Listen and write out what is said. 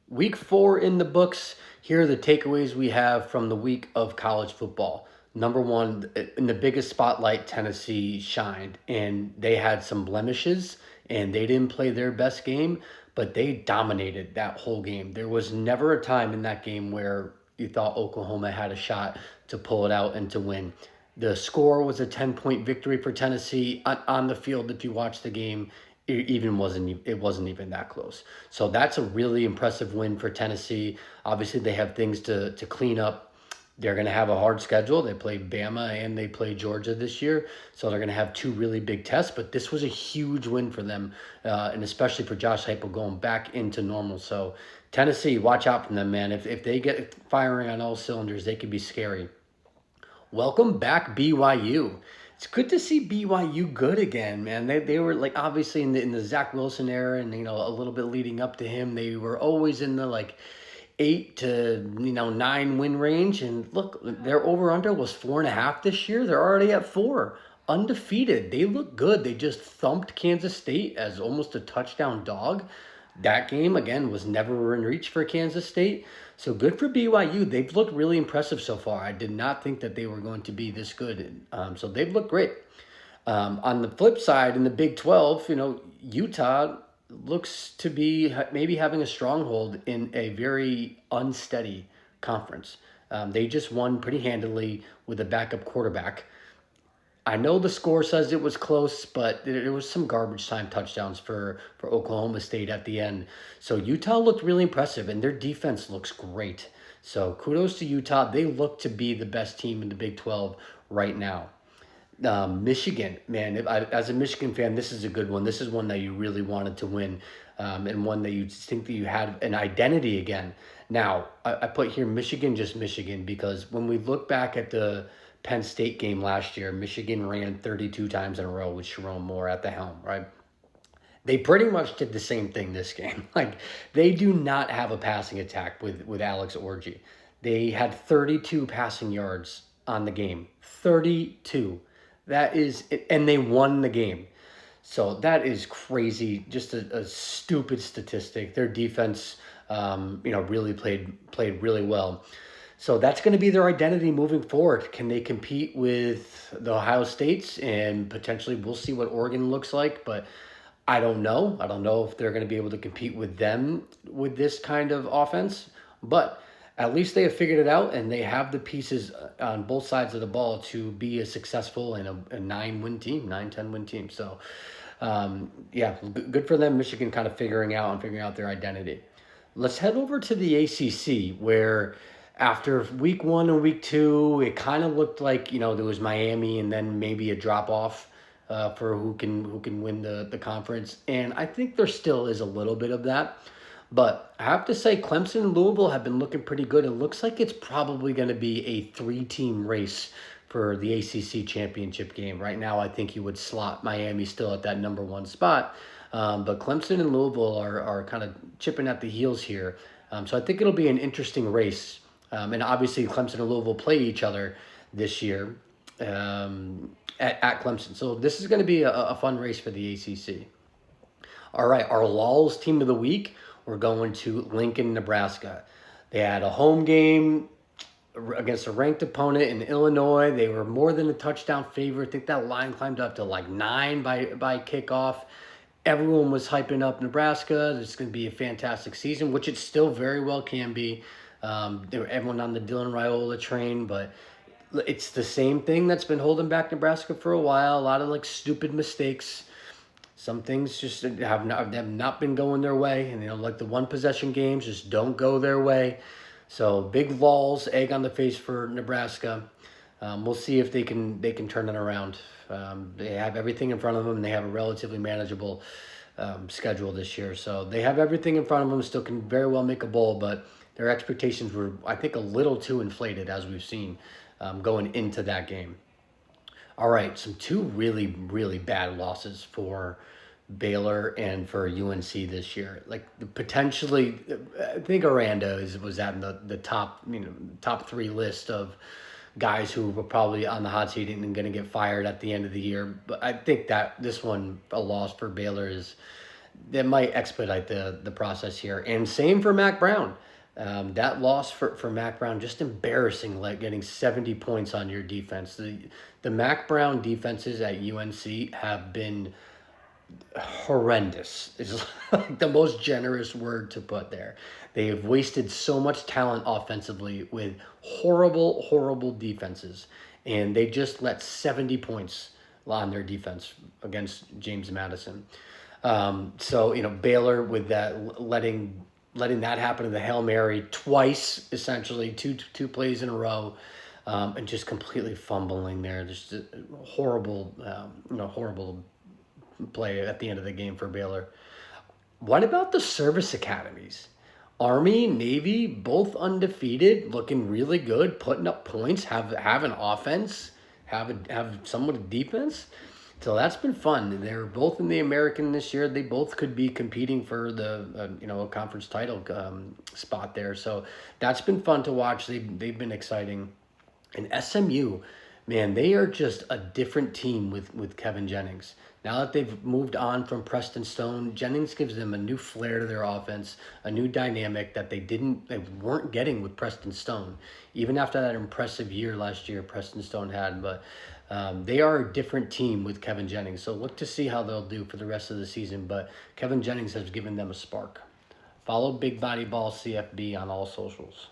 Week 4 in the books. Here are the takeaways we have from the week of college football. Number one, in the biggest spotlight, Tennessee shined, and they had some blemishes, and they didn't play their best game, but they dominated that whole game. There was never a time in that game where you thought Oklahoma had a shot to pull it out and to win. The score was a 10-point victory for Tennessee on the field. If you watch the game, it wasn't even that close. So that's a really impressive win for Tennessee. Obviously, they have things to clean up. They're going to have a hard schedule. They play Bama and they play Georgia this year, so they're going to have two really big tests. But this was a huge win for them, and especially for Josh Heupel going back into normal. So Tennessee, watch out for them, man. If they get firing on all cylinders, they could be scary. Welcome back, BYU. It's good to see BYU good again, man. They were like obviously in the Zach Wilson era, and a little bit leading up to him, they were always in the like 8 to 9 win range. And look, their over under was 4.5 this year. They're already at 4, undefeated. They look good. They just thumped Kansas State as almost a touchdown dog. That game again was never in reach for Kansas State. So good for BYU. They've looked really impressive so far. I did not think that they were going to be this good. So they've looked great. On the flip side, in the Big 12, Utah looks to be maybe having a stronghold in a very unsteady conference. They just won pretty handily with a backup quarterback. I know the score says it was close, but there was some garbage time touchdowns for Oklahoma State at the end. So Utah looked really impressive, and their defense looks great. So kudos to Utah. They look to be the best team in the Big 12 right now. Michigan, man, as a Michigan fan, this is a good one. This is one that you really wanted to win, and one that you think that you had an identity again. Now, I put here Michigan, just Michigan, because when we look back at the Penn State game last year, Michigan ran 32 times in a row with Sharon Moore at the helm, right? They pretty much did the same thing this game. Like, they do not have a passing attack with Alex Orji. They had 32 passing yards on the game. 32. That is, and they won the game. So that is crazy. Just a stupid statistic. Their defense, really played really well. So that's going to be their identity moving forward. Can they compete with the Ohio States, and potentially we'll see what Oregon looks like, but I don't know. I don't know if they're going to be able to compete with them with this kind of offense, but at least they have figured it out, and they have the pieces on both sides of the ball to be a successful and a 9-win team, 9-10 win team. So, yeah, good for them. Michigan kind of figuring out their identity. Let's head over to the ACC, where after week 1 and week 2, it kind of looked like there was Miami and then maybe a drop off for who can win the conference, and I think there still is a little bit of that. But I have to say, Clemson and Louisville have been looking pretty good. It looks like it's probably going to be a 3-team race for the ACC championship game. Right now, I think you would slot Miami still at that number 1 spot. But Clemson and Louisville are kind of chipping at the heels here. So I think it'll be an interesting race. And obviously, Clemson and Louisville play each other this year at Clemson. So this is going to be a fun race for the ACC. All right, our Lawls team of the week, we're going to Lincoln, Nebraska. They had a home game against a ranked opponent in Illinois. They were more than a touchdown favorite. I think that line climbed up to like 9 by kickoff. Everyone was hyping up Nebraska. It's going to be a fantastic season, which it still very well can be. Everyone on the Dylan Raiola train, but it's the same thing that's been holding back Nebraska for a while. A lot of like stupid mistakes. Some things just have not been going their way, and like the one possession games just don't go their way. So big Vols, egg on the face for Nebraska. We'll see if they can turn it around. They have everything in front of them, and they have a relatively manageable schedule this year. So they have everything in front of them. Still can very well make a bowl, but their expectations were, I think, a little too inflated, as we've seen going into that game. All right, some two really, really bad losses for Baylor and for UNC this year. Like potentially, I think Aranda was at the top 3 list of guys who were probably on the hot seat and going to get fired at the end of the year. But I think that this one, a loss for Baylor, is that might expedite the process here. And same for Mac Brown. That loss for Mac Brown, just embarrassing, like getting 70 points on your defense. The Mac Brown defenses at UNC have been horrendous. Is like the most generous word to put there. They have wasted so much talent offensively with horrible, horrible defenses. And they just let 70 points on their defense against James Madison. So, Baylor with that letting that happen to the Hail Mary twice, essentially, two plays in a row, and just completely fumbling there. Just a horrible, horrible play at the end of the game for Baylor. What about the service academies? Army, Navy, both undefeated, looking really good, putting up points, have an offense, have somewhat of defense. So that's been fun. They're both in the American this year. They both could be competing for the a conference title spot there. So that's been fun to watch. They've been exciting. And SMU, man, they are just a different team with Kevin Jennings. Now that they've moved on from Preston Stone, Jennings gives them a new flair to their offense, a new dynamic that they weren't getting with Preston Stone, even after that impressive year last year Preston Stone had. But they are a different team with Kevin Jennings, so look to see how they'll do for the rest of the season. But Kevin Jennings has given them a spark. Follow Big Body Ball CFB on all socials.